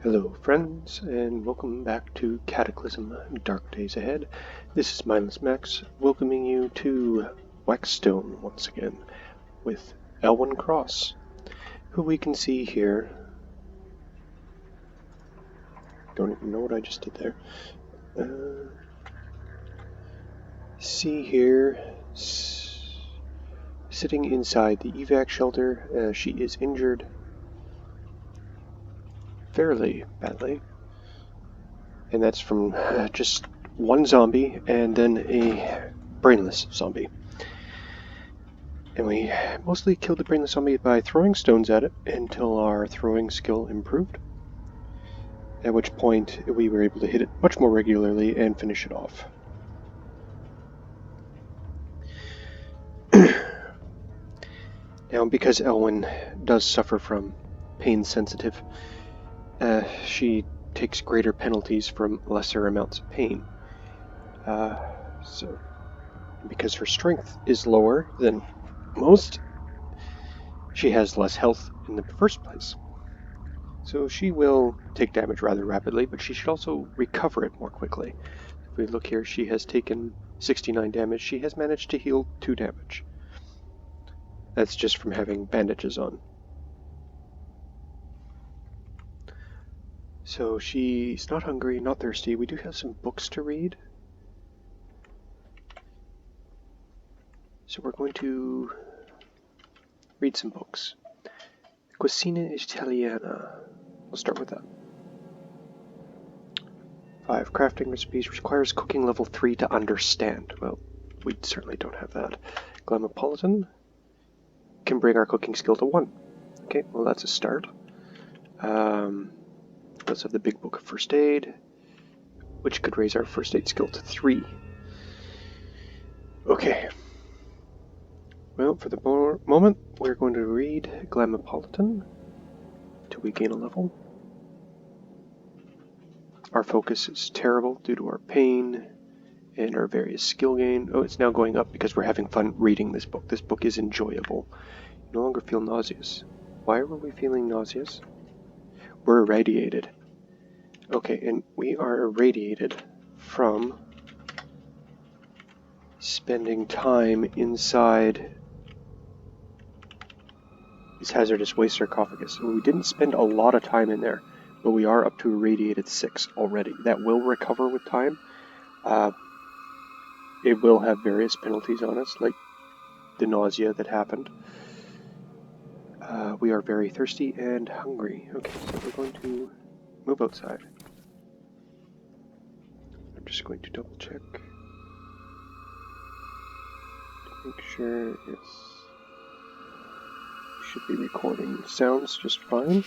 Hello friends, and welcome back to Cataclysm, Dark Days Ahead. This is Mindless Max, welcoming you to Waxstone once again, with Elwyn Cross, who we can see here. Don't even know what I just did there. See here, sitting inside the evac shelter. She is injured fairly badly. And that's from just one zombie and then a brainless zombie. And we mostly killed the brainless zombie by throwing stones at it until our throwing skill improved. At which point we were able to hit it much more regularly and finish it off. Now, because Elwyn does suffer from pain sensitive, she takes greater penalties from lesser amounts of pain. So, because her strength is lower than most, she has less health in the first place. So she will take damage rather rapidly, but she should also recover it more quickly. If we look here, she has taken 69 damage. She has managed to heal 2 damage. That's just from having bandages on. So she's not hungry, not thirsty. We do have some books to read. So we're going to read some books. Cucina Italiana. We'll start with that. 5. Crafting recipes requires cooking level 3 to understand. Well, we certainly don't have that. Glamapolitan can bring our cooking skill to 1. Okay, well that's a start. Let's have the big book of first aid, which could raise our first aid skill to 3. Okay. Well, for the moment, we're going to read Glamapolitan till we gain a level. Our focus is terrible due to our pain and our various skill gain. Oh, it's now going up because we're having fun reading this book. This book is enjoyable. You no longer feel nauseous. Why were we feeling nauseous? We're irradiated. Okay, and we are irradiated from spending time inside this hazardous waste sarcophagus. We didn't spend a lot of time in there, but we are up to irradiated 6 already. That will recover with time. It will have various penalties on us, like the nausea that happened. We are very thirsty and hungry. Okay, so we're going to move outside. I'm just going to double check. To make sure, yes. We should be recording sounds just fine.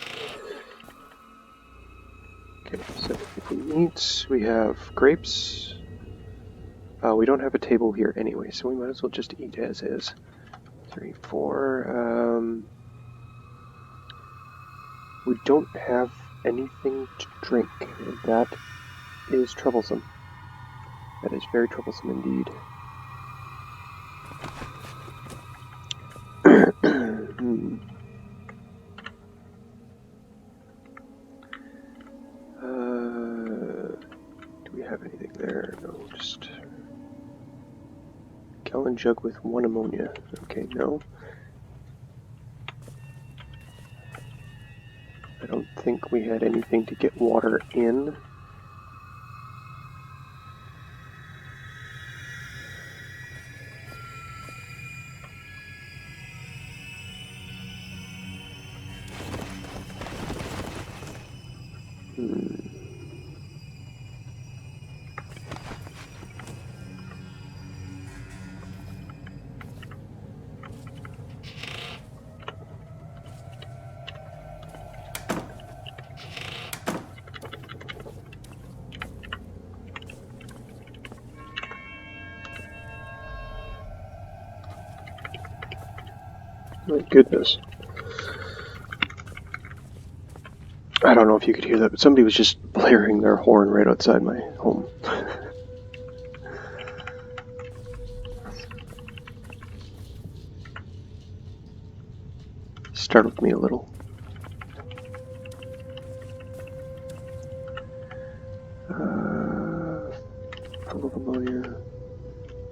Okay, so if we eat, we have grapes. We don't have a table here anyway, so we might as well just eat as is. 3, 4. We don't have anything to drink, and that is troublesome. That is very troublesome indeed. Do we have anything there? No, just gallon jug with 1 ammonia. Okay, no. I don't think we had anything to get water in. My goodness. I don't know if you could hear that, but somebody was just blaring their horn right outside my home. Startled me a little. full of ammonia.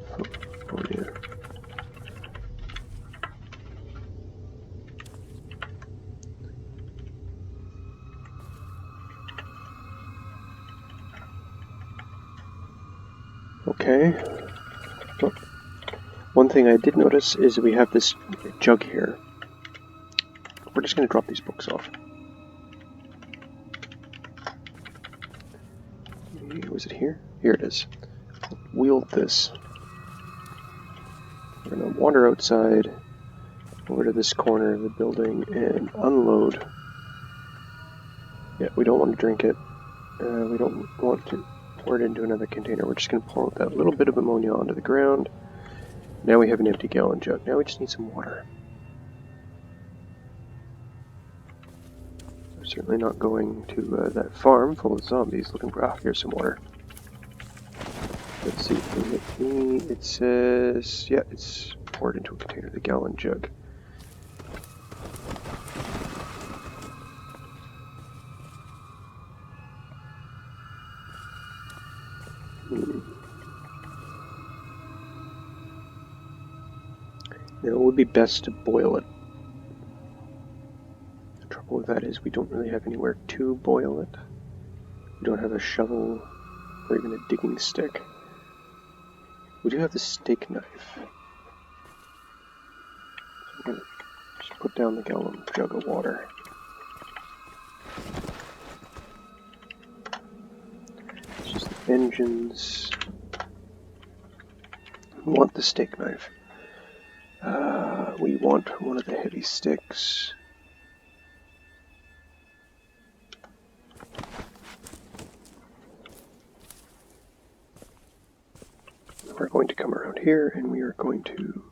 Full of ammonia. Okay. Oh. One thing I did notice is we have this jug here. We're just going to drop these books off. Was it here? Here it is. Wield this. We're going to wander outside over to this corner of the building and unload. Yeah, we don't want to drink it. We don't want to pour it into another container. We're just going to pour out that little bit of ammonia onto the ground. Now we have an empty gallon jug. Now we just need some water. We're certainly not going to that farm full of zombies looking for... here's some water. Let's see. It says... yeah, it's poured into a container, the gallon jug. Now, it would be best to boil it. The trouble with that is we don't really have anywhere to boil it. We don't have a shovel or even a digging stick. We do have the steak knife. So we're going to just put down the gallon jug of water. It's just the engines. We want the steak knife. We want one of the heavy sticks. We're going to come around here and we are going to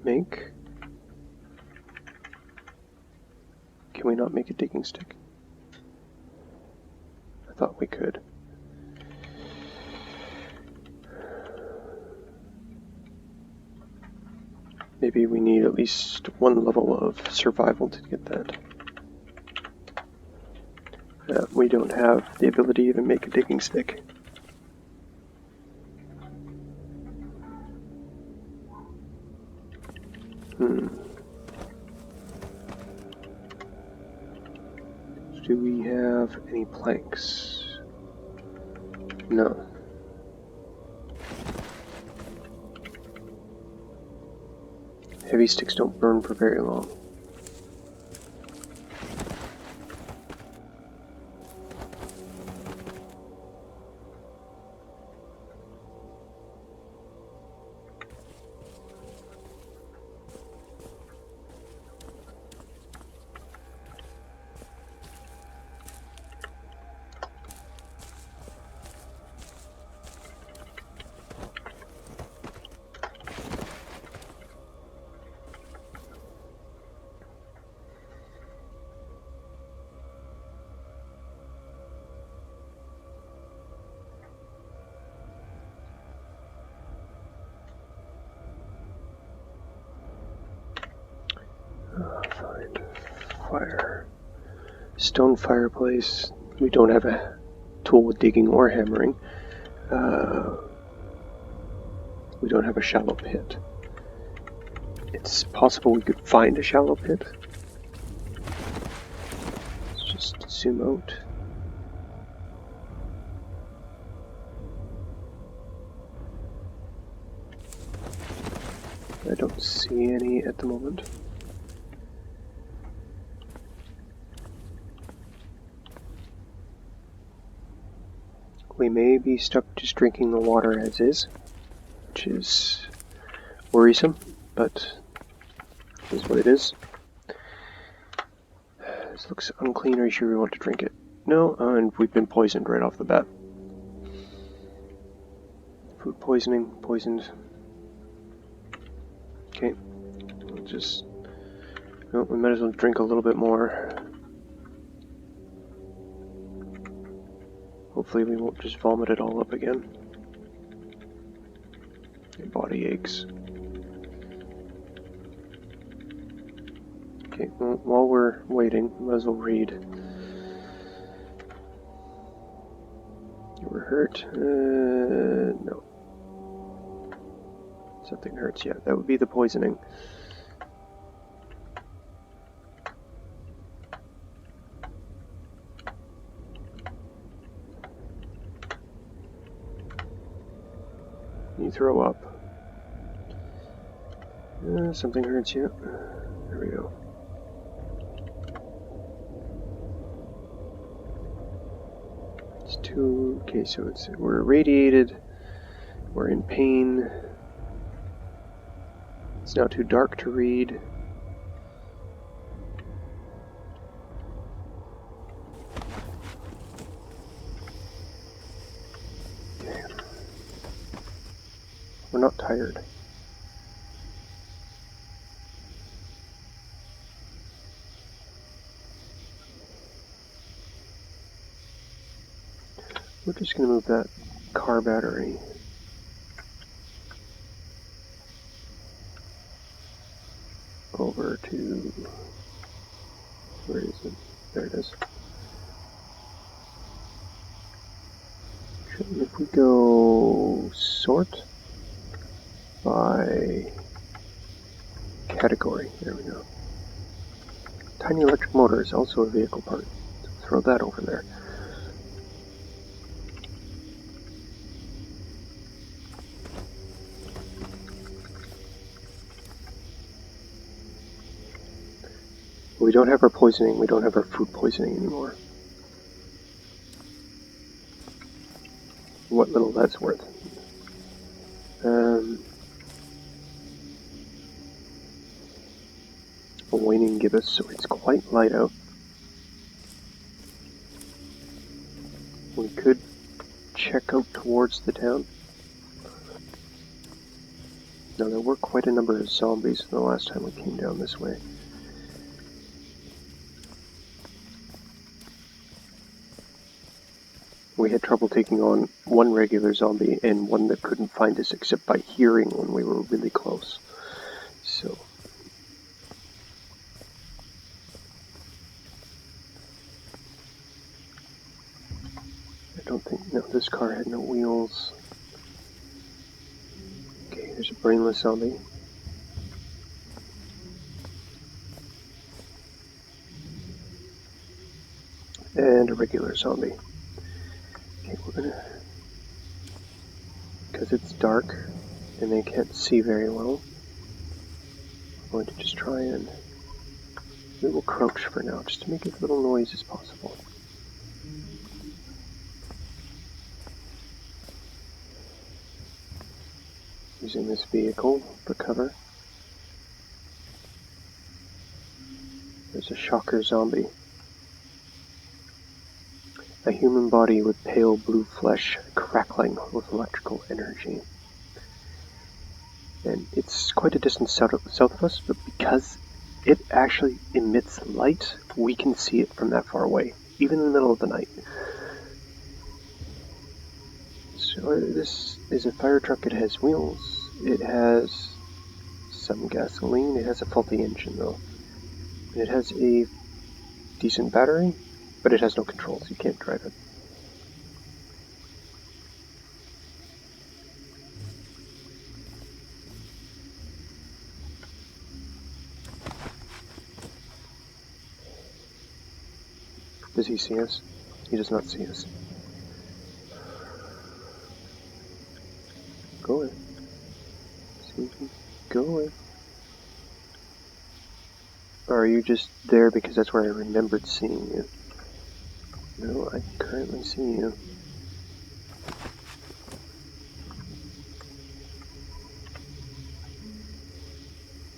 make... Can we not make a digging stick? I thought we could. Maybe we need at least one level of survival to get that. We don't have the ability to make a digging stick. Do we have any planks? No. Heavy sticks don't burn for very long. Find fire. Stone fireplace. We don't have a tool with digging or hammering. We don't have a shallow pit. It's possible we could find a shallow pit. Let's just zoom out. I don't see any at the moment. We may be stuck just drinking the water as is, which is worrisome, but it is what it is. This looks unclean. Are you sure we want to drink it? No, and we've been poisoned right off the bat. Food poisoning, poisoned. Okay, we'll just... well, we might as well drink a little bit more. Hopefully we won't just vomit it all up again. Your body aches. Okay, well, while we're waiting, we might as well read. You were hurt? No. Something hurts, yeah. That would be the poisoning. You throw up. Something hurts you. There we go. It's two. Okay, so we're irradiated. We're in pain. It's now too dark to read. Okay. We're not tired. We're just going to move that car battery. Over to... Where is it? There it is. If we go sort by category, there we go. Tiny electric motor is also a vehicle part. So throw that over there. We don't have our poisoning, we don't have our food poisoning anymore. What little that's worth. A waning gibbous, so it's quite light out. We could check out towards the town. Now there were quite a number of zombies the last time we came down this way. We had trouble taking on one regular zombie and one that couldn't find us except by hearing when we were really close. So... I don't think... No, this car had no wheels. Okay, there's a brainless zombie. And a regular zombie. Okay, we're gonna... Because it's dark and they can't see very well, we're going to just try and... We will crouch for now, just to make as little noise as possible. Using this vehicle for cover. There's a shocker zombie. A human body with pale blue flesh crackling with electrical energy. And it's quite a distance south of us, but because it actually emits light, we can see it from that far away, even in the middle of the night. So this is a fire truck. It has wheels. It has some gasoline. It has a faulty engine though. And it has a decent battery, but it has no controls. You can't drive it. Does he see us? He does not see us. Go away. See, go away. Or are you just there because that's where I remembered seeing you? No, I currently see you.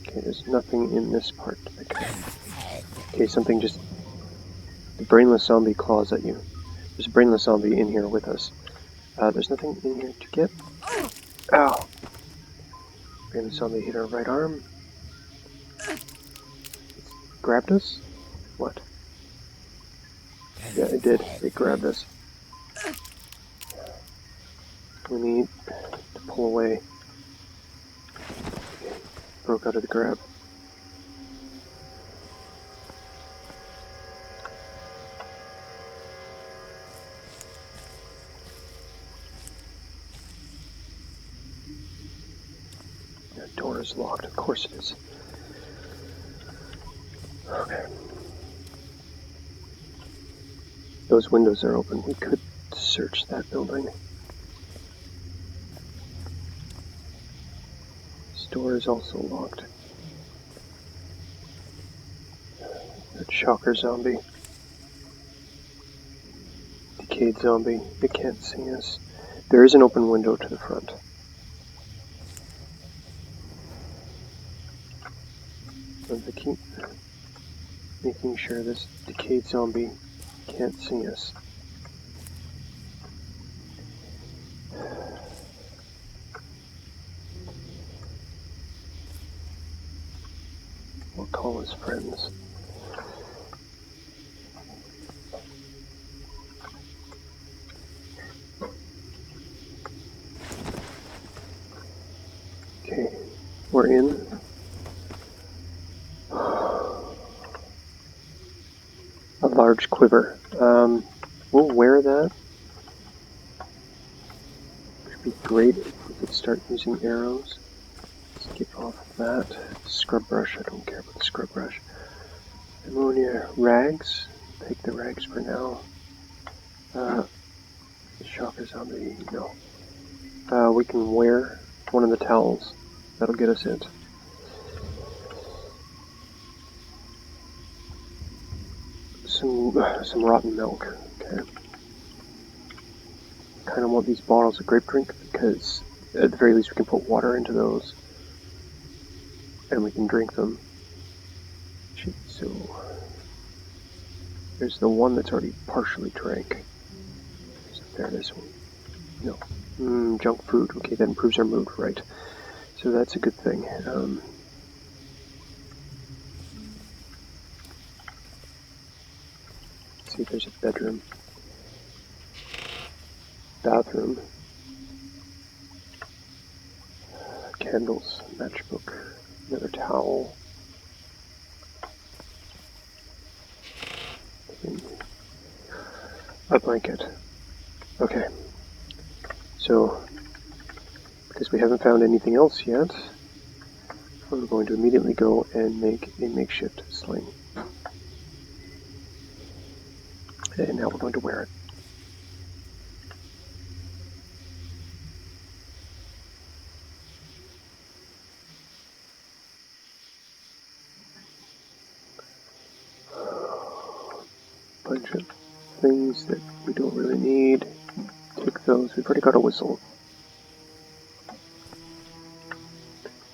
Okay, there's nothing in this part. Okay, something just... The brainless zombie claws at you. There's a brainless zombie in here with us. There's nothing in here to get. Ow! Brainless zombie hit our right arm. It's grabbed us? What? Yeah, it did. It grabbed us. We need to pull away. Okay. Broke out of the grab. is locked. Of course it is. Okay. Those windows are open. We could search that building. This door is also locked. That shocker zombie. Decayed zombie. They can't see us. There is an open window to the front. And they keep making sure this decayed zombie can't see us. We'll call his friends. Okay, we're in. A large quiver. We'll wear that. Would be great if we could start using arrows. Skip off of that. Scrub brush, I don't care about the scrub brush. Ammonia rags. Take the rags for now. Shocker zombie, no. We can wear one of the towels. That'll get us it. Some rotten milk. Okay. Kind of want these bottles of grape drink because at the very least we can put water into those and we can drink them. So there's the one that's already partially drank. There, this one. No. Junk food. Okay, that improves our mood, right? So that's a good thing. Let's see if there's a bedroom. Bathroom. Candles. Matchbook. Another towel. A blanket. Okay. So, because we haven't found anything else yet, we're going to immediately go and make a makeshift sling. And now we're going to wear it. Bunch of things that we don't really need. Take those. We've already got a whistle.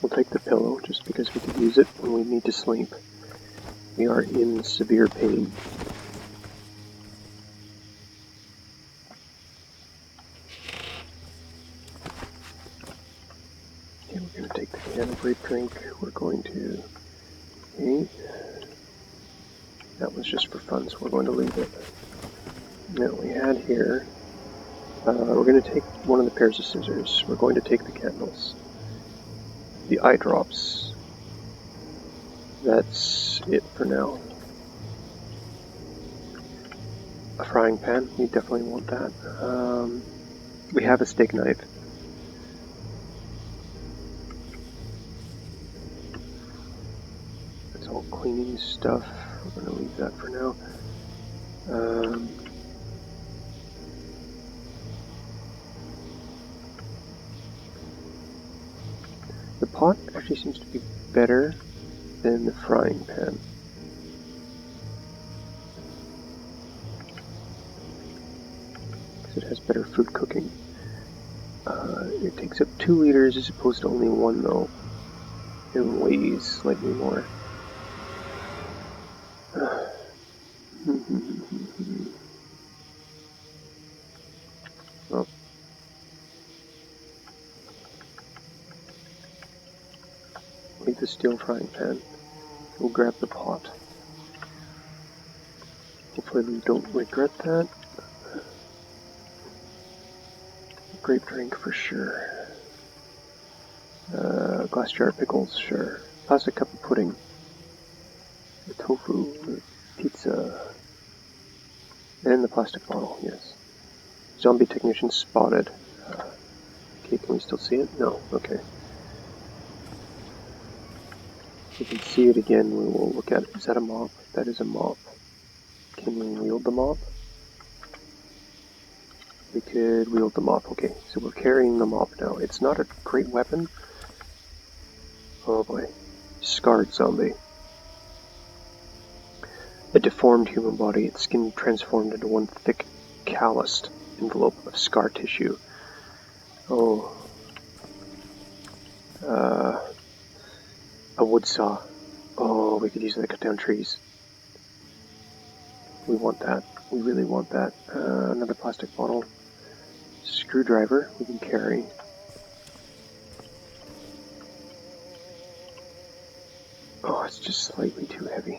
We'll take the pillow just because we could use it when we need to sleep. We are in severe pain. Okay, we're going to take the can of grape drink. We're going to... Okay. That was just for fun, so we're going to leave it. Now we had here... we're going to take one of the pairs of scissors. We're going to take the candles. The eye drops. That's it for now. A frying pan, we definitely want that. We have a steak knife. It's all cleaning stuff. We're going to leave that for now. The pot actually seems to be better than the frying pan. Because it has better food cooking. It takes up 2 liters as opposed to only 1 though. And weighs slightly more. Well. Leave the steel frying pan. We'll grab the pot. Hopefully we don't regret that. Grape drink for sure. Glass jar of pickles, sure. Plastic cup of pudding. The tofu, the pizza. And the plastic bottle, yes. Zombie technician spotted. Okay, can we still see it? No, okay. We can see it again. We will look at it. Is that a mop? That is a mop. Can we wield the mop? We could wield the mop. Okay, so we're carrying the mop now. It's not a great weapon. Oh boy. Scarred zombie. A deformed human body, its skin transformed into one thick, calloused envelope of scar tissue. Oh. A wood saw. Oh, we could use that to cut down trees. We want that. We really want that. Another plastic bottle. Screwdriver we can carry. Oh, it's just slightly too heavy.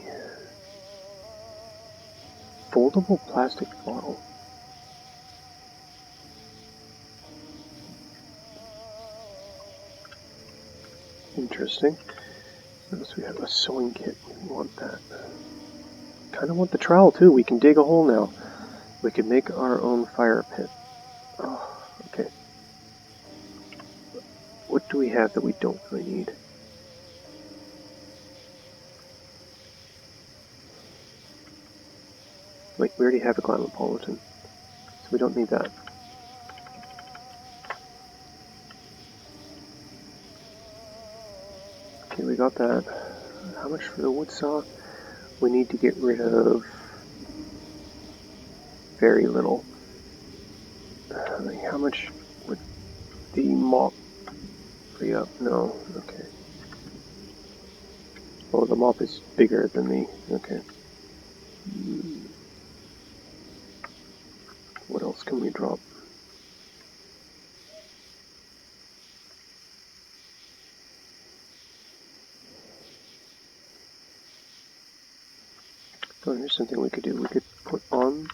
Foldable plastic bottle. Interesting. What else we have? A sewing kit. We want that. Kind of want the trowel too. We can dig a hole now. We can make our own fire pit. Oh, okay. What do we have that we don't really need? Wait, we already have a Glammopolitan, so we don't need that. Okay, we got that. How much for the wood saw? We need to get rid of very little. How much would the mop free up? No, okay. Oh, the mop is bigger than the... okay. What else can we drop? Oh, here's something we could do. We could put on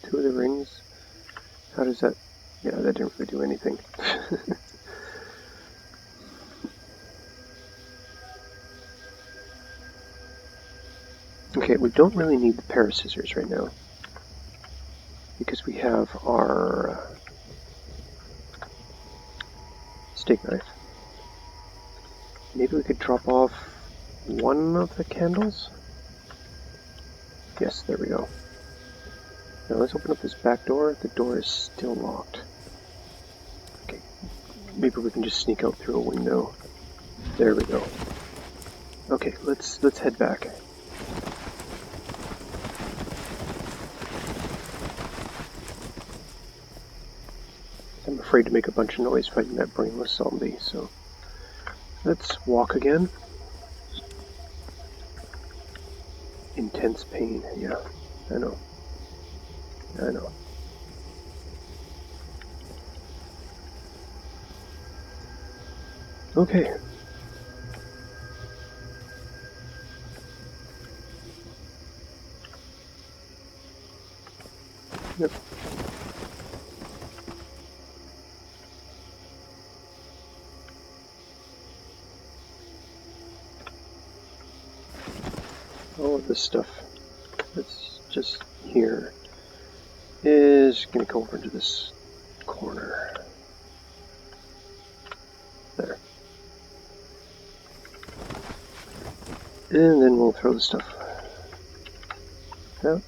2 of the rings. How does that... yeah, that didn't really do anything. Okay, we don't really need the pair of scissors right now, because we have our steak knife. Maybe we could drop off one of the candles? Yes, there we go. Now let's open up this back door. The door is still locked. Okay, maybe we can just sneak out through a window. There we go. Okay, let's head back. I'm afraid to make a bunch of noise fighting that brainless zombie, so let's walk again. Intense pain, yeah, I know. I know. Okay. Yep. All of this stuff that's just here is going to go over into this corner. There. And then we'll throw the stuff out.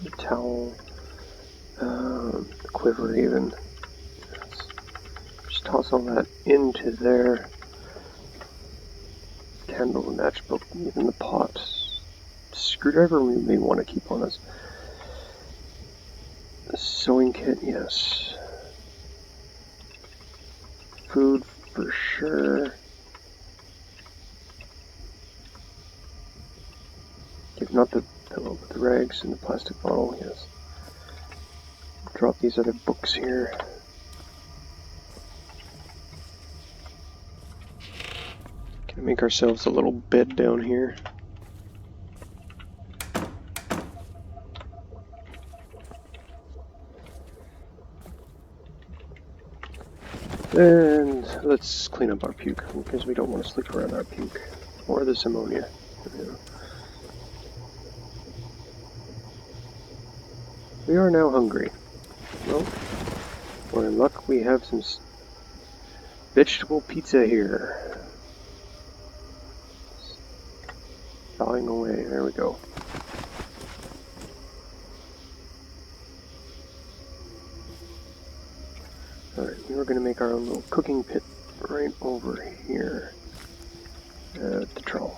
The towel, the quiver even. Just toss all that into there. Candle, the matchbook, even the pot. Screwdriver we may want to keep on us. The sewing kit, yes. Food for sure. If not the pillow, but the rags and the plastic bottle, yes. Drop these other books here. Can make ourselves a little bed down here. And let's clean up our puke, because we don't want to sleep around our puke. Or this ammonia. Yeah. We are now hungry. Well, we're in luck, we have some vegetable pizza here. sawing away. There we go. Alright, we were going to make our own little cooking pit right over here at the troll.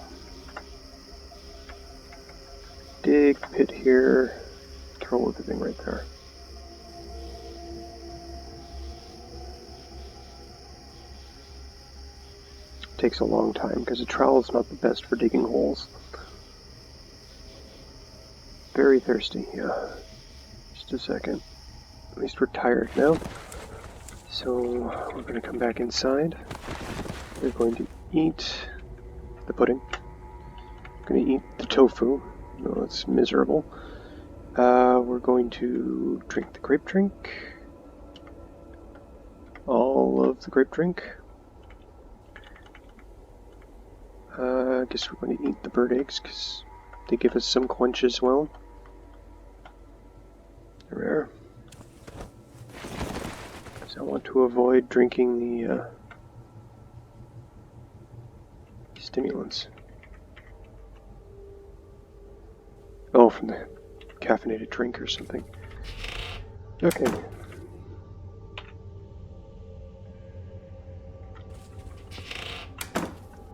Dig pit here, throw everything right there. Takes a long time because the trowel is not the best for digging holes. Very thirsty, yeah. Just a second. At least we're tired now. So we're going to come back inside. We're going to eat the pudding. We're going to eat the tofu. No, it's miserable. We're going to drink the grape drink. All of the grape drink. I guess we're going to eat the bird eggs because they give us some quench as well. There we are. Because I want to avoid drinking the stimulants. Oh, from the caffeinated drink or something. Okay.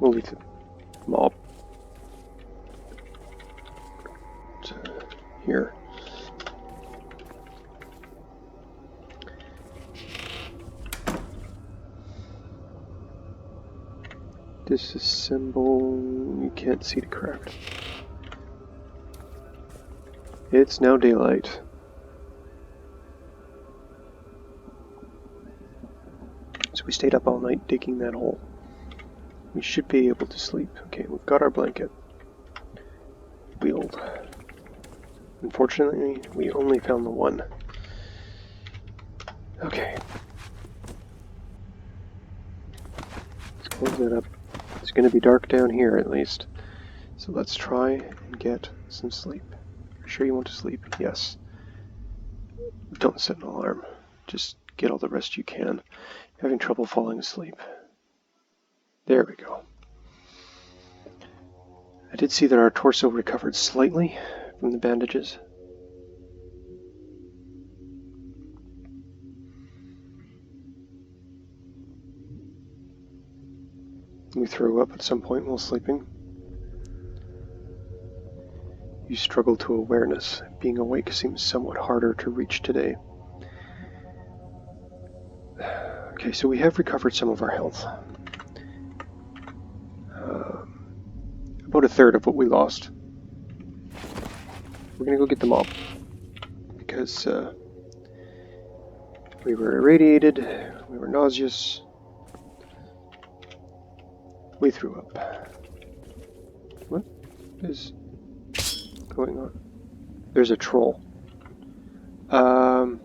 We'll leave the mob here. Disassemble. You can't see the craft. It's now daylight. So we stayed up all night digging that hole. We should be able to sleep. Okay, we've got our blanket. Wheeled. Unfortunately, we only found the one. Okay. Let's close that up. It's going to be dark down here at least. So let's try and get some sleep. Are you sure you want to sleep? Yes. Don't set an alarm. Just get all the rest you can. Having trouble falling asleep. There we go. I did see that our torso recovered slightly from the bandages. We threw up at some point while sleeping. You struggle to awareness. Being awake seems somewhat harder to reach today. Okay, so we have recovered some of our health. About a third of what we lost. We're gonna go get the mob. Because we were irradiated, we were nauseous, we threw up. What is going on? There's a troll. Lachlan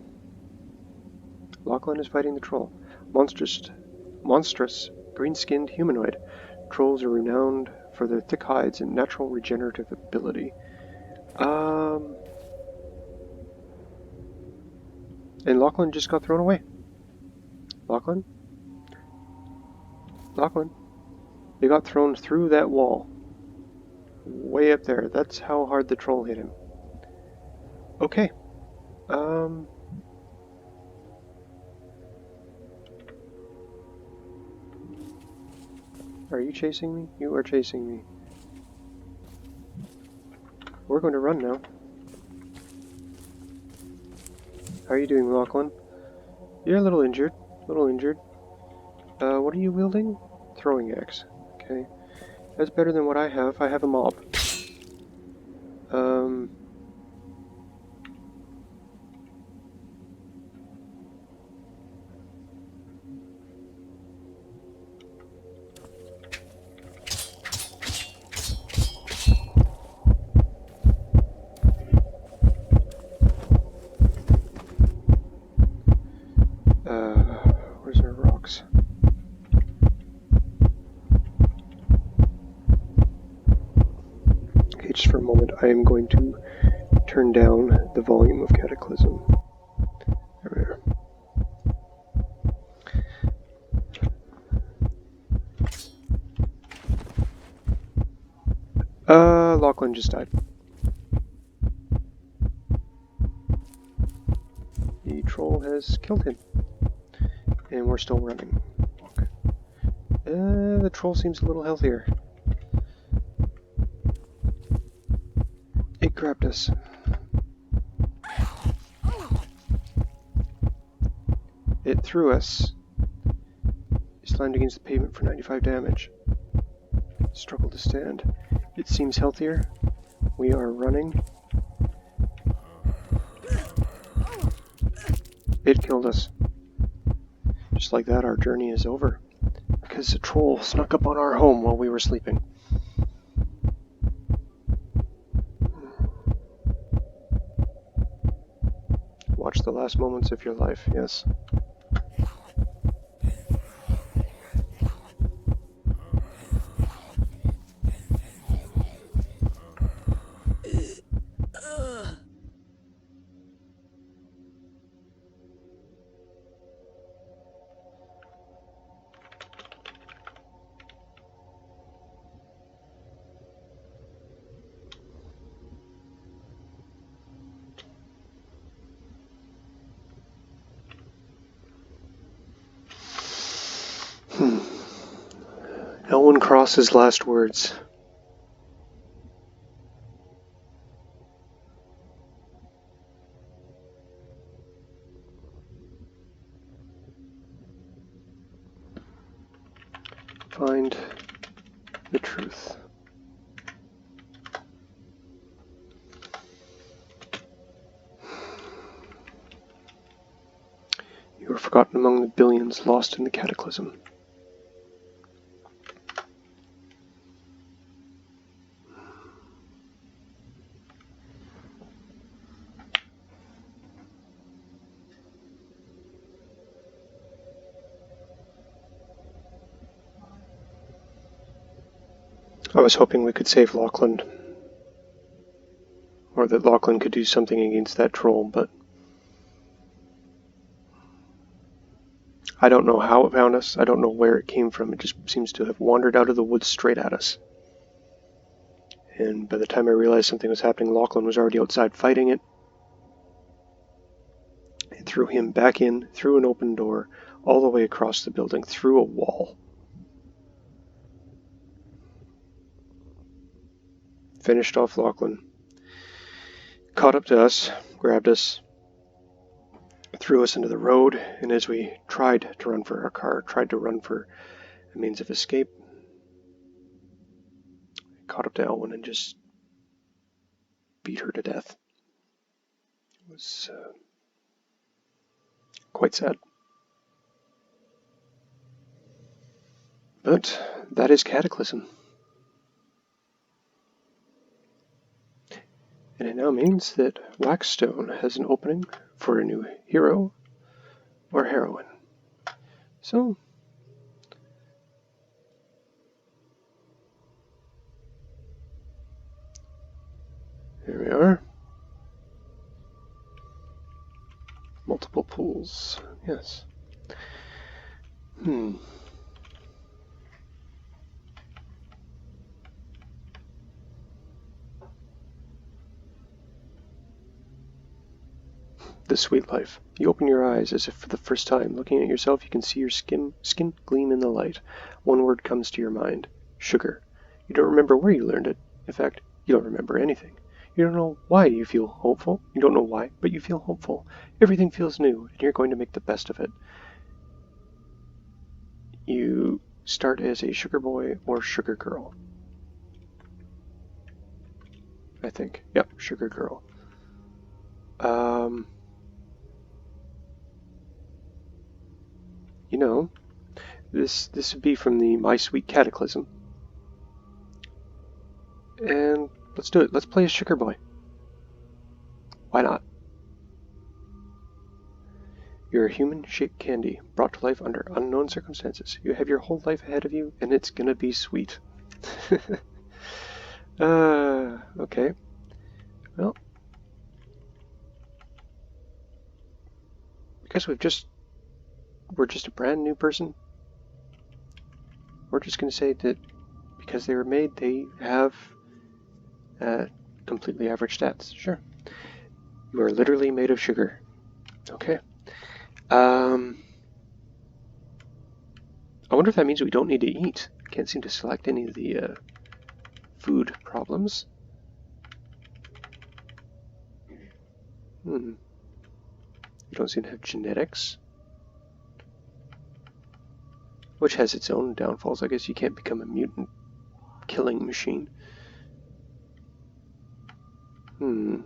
is fighting the troll. Monstrous, green-skinned humanoid. Trolls are renowned for their thick hides and natural regenerative ability. And Lachlan just got thrown away. Lachlan? Lachlan? They got thrown through that wall. Way up there. That's how hard the troll hit him. Okay. Are you chasing me? You are chasing me. We're going to run now. How are you doing, Lachlan? You're a little injured. What are you wielding? Throwing axe. Okay. That's better than what I have. I have a mob. Where's our rocks? Okay, just for a moment, I am going to turn down the volume of Cataclysm. There we are. Lachlan just died. The troll has killed him. And we're still running. The troll seems a little healthier. It grabbed us. It threw us. It slammed against the pavement for 95 damage. Struggled to stand. It seems healthier. We are running. It killed us. Just like that, our journey is over. Because the troll snuck up on our home while we were sleeping. Watch the last moments of your life, yes. Elwyn Cross's last words. Find the truth. You are forgotten among the billions lost in the Cataclysm. I was hoping we could save Lachlan, or that Lachlan could do something against that troll, but I don't know how it found us. I don't know where it came from. It just seems to have wandered out of the woods straight at us. And by the time I realized something was happening, Lachlan was already outside fighting it. It threw him back in, through an open door, all the way across the building, through a wall. Finished off Lachlan. Caught up to us, grabbed us, threw us into the road, and as we tried to run for our car, tried to run for a means of escape, caught up to Elwyn and just beat her to death. It was quite sad. But that is Cataclysm. And it now means that Waxstone has an opening for a new hero or heroine. So, here we are. Multiple pools, yes. The sweet life. You open your eyes as if for the first time. Looking at yourself, you can see your skin gleam in the light. One word comes to your mind. Sugar. You don't remember where you learned it. In fact, you don't remember anything. You don't know why you feel hopeful. You don't know why, but you feel hopeful. Everything feels new, and you're going to make the best of it. You start as a sugar boy or sugar girl. I think. Yep, sugar girl. You know, this would be from the My Sweet Cataclysm. And let's do it. Let's play a sugar boy. Why not? You're a human-shaped candy, brought to life under unknown circumstances. You have your whole life ahead of you, and it's gonna be sweet. Okay. Well, because we're just a brand new person. We're just gonna say that because they were made, they have Completely average stats, sure. You are literally made of sugar. Okay. I wonder if that means we don't need to eat. Can't seem to select any of the food problems. You don't seem to have genetics. Which has its own downfalls. I guess you can't become a mutant killing machine. You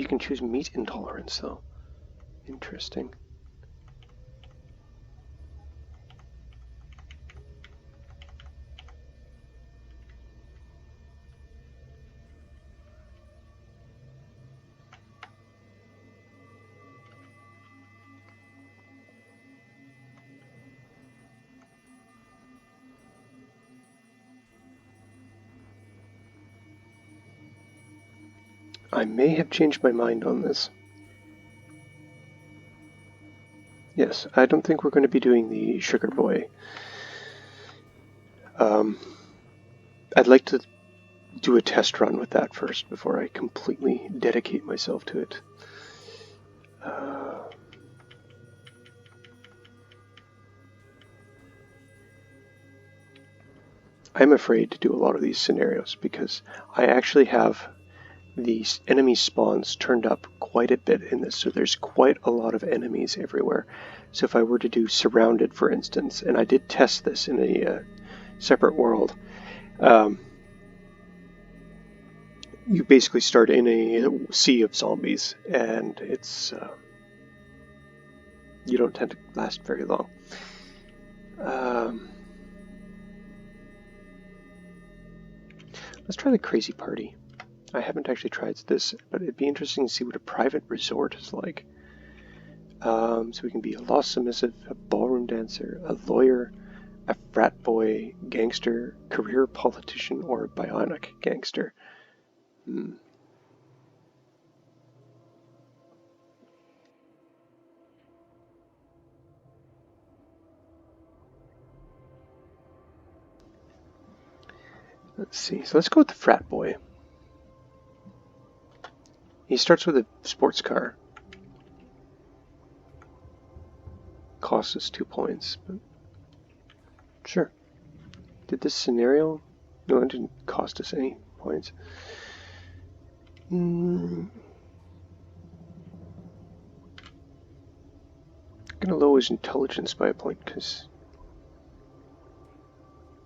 can choose meat intolerance, though. Interesting. I may have changed my mind on this. Yes, I don't think we're going to be doing the Sugar Boy. I'd like to do a test run with that first before I completely dedicate myself to it. I'm afraid to do a lot of these scenarios because I actually have the enemy spawns turned up quite a bit in this, so there's quite a lot of enemies everywhere. So if I were to do Surrounded, for instance, and I did test this in a separate world, you basically start in a sea of zombies, and it's you don't tend to last very long. Let's try the Crazy Party. I haven't actually tried this, but it'd be interesting to see what a private resort is like. So we can be a lost submissive, a ballroom dancer, a lawyer, a frat boy, gangster, career politician, or a bionic gangster. Let's see. So let's go with the frat boy. He starts with a sports car. Costs us 2 points, but sure. Did this scenario? No, it didn't cost us any points. I'm gonna lower his intelligence by a point because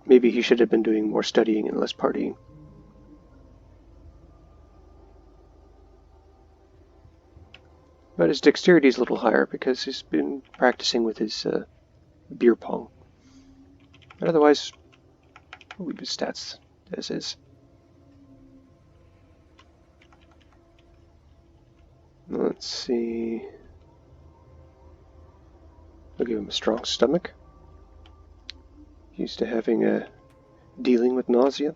maybe he should have been doing more studying and less partying. But his dexterity is a little higher because he's been practicing with his beer pong. But otherwise, we'll leave his stats as is. Let's see. I'll give him a strong stomach. Used to having a dealing with nausea.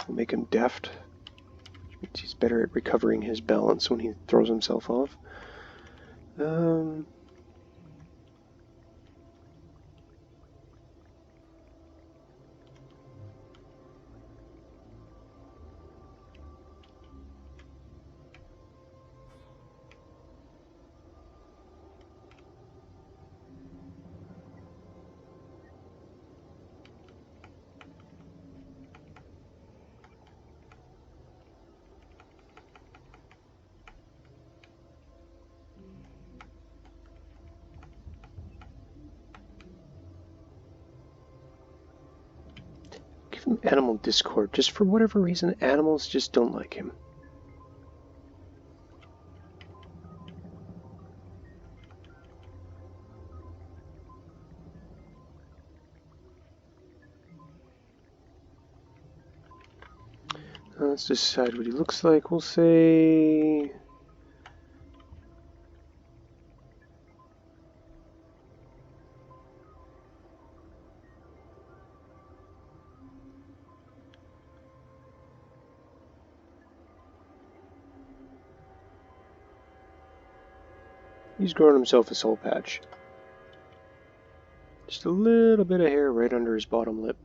We'll make him deft, which means he's better at recovering his balance when he throws himself off. Give him animal discord. Just for whatever reason, animals just don't like him. Let's decide what he looks like. We'll say... He's growing himself a soul patch. Just a little bit of hair right under his bottom lip.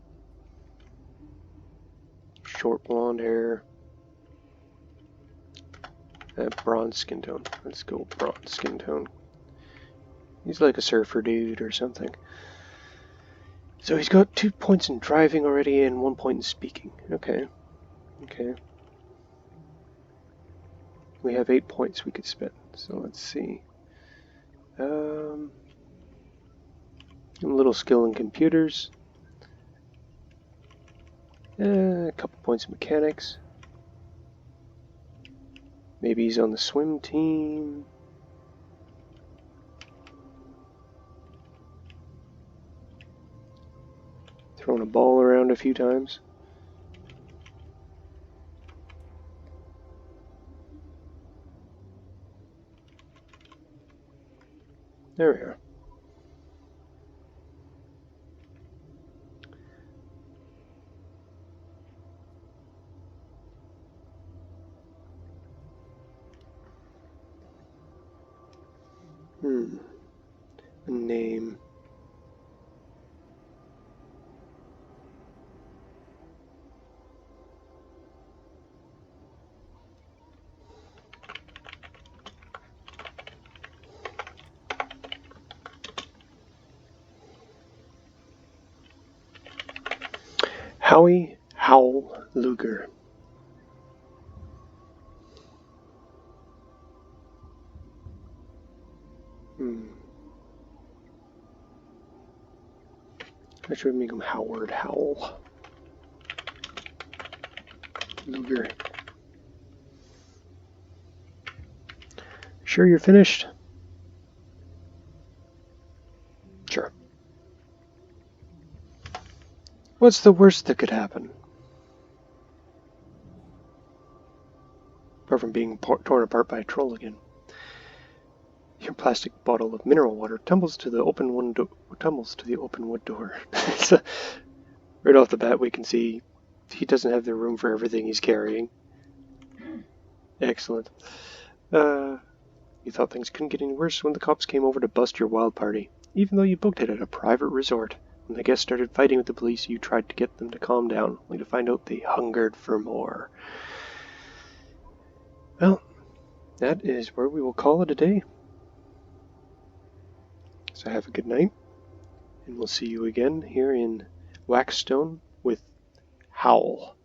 Short blonde hair. Bronze skin tone. Let's go bronze skin tone. He's like a surfer dude or something. So he's got 2 points in driving already and 1 point in speaking. Okay. Okay. We have 8 points we could spend. So let's see. A little skill in computers. A couple points in mechanics. Maybe he's on the swim team. Throwing a ball around a few times. There we are. A name. Howie Howl Luger. I should make him Howard Howl Luger. Sure you're finished? Sure. What's the worst that could happen? Apart from being torn apart by a troll again. Your plastic bottle of mineral water tumbles to the open wood door. So, right off the bat, we can see he doesn't have the room for everything he's carrying. Excellent. You thought things couldn't get any worse when the cops came over to bust your wild party. Even though you booked it at a private resort. When the guests started fighting with the police, you tried to get them to calm down, only to find out they hungered for more. Well, that is where we will call it a day. So have a good night, and we'll see you again here in Waxstone with Howl.